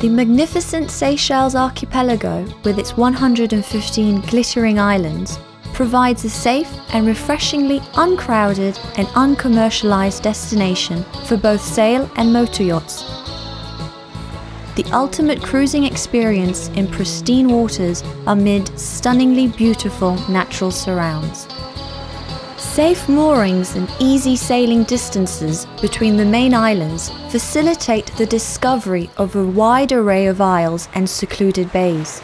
The magnificent Seychelles archipelago, with its 115 glittering islands, provides a safe and refreshingly uncrowded and uncommercialized destination for both sail and motor yachts. The ultimate cruising experience in pristine waters amid stunningly beautiful natural surrounds. Safe moorings and easy sailing distances between the main islands facilitate the discovery of a wide array of isles and secluded bays.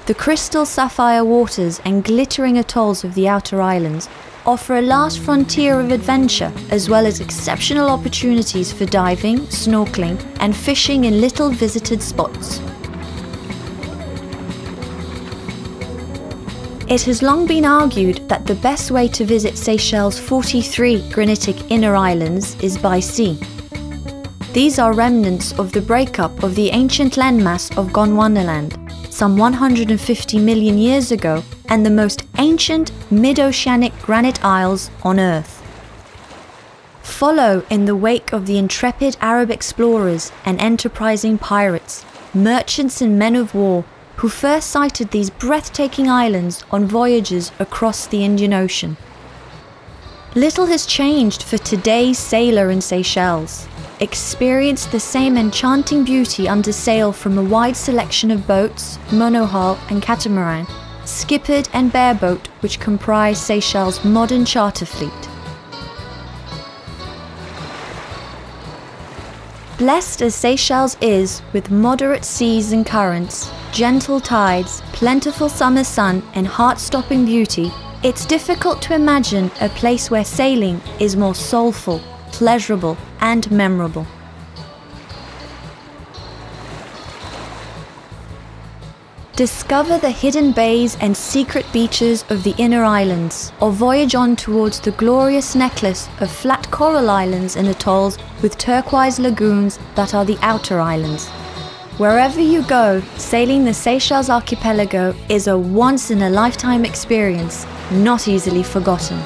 The crystal sapphire waters and glittering atolls of the outer islands offer a last frontier of adventure, as well as exceptional opportunities for diving, snorkeling, and fishing in little visited spots. It has long been argued that the best way to visit Seychelles' 43 granitic inner islands is by sea. These are remnants of the breakup of the ancient landmass of Gondwanaland, some 150 million years ago, and the most ancient mid-oceanic granite isles on Earth. Follow in the wake of the intrepid Arab explorers and enterprising pirates, merchants and men of war who first sighted these breathtaking islands on voyages across the Indian Ocean. Little has changed for today's sailor in Seychelles. Experience the same enchanting beauty under sail from a wide selection of boats, monohull and catamaran, skippered and bareboat, which comprise Seychelles' modern charter fleet. Blessed as Seychelles is with moderate seas and currents, gentle tides, plentiful summer sun and heart-stopping beauty, it's difficult to imagine a place where sailing is more soulful, pleasurable and memorable. Discover the hidden bays and secret beaches of the inner islands, or voyage on towards the glorious necklace of flat coral islands and atolls with turquoise lagoons that are the outer islands. Wherever you go, sailing the Seychelles archipelago is a once-in-a-lifetime experience, not easily forgotten.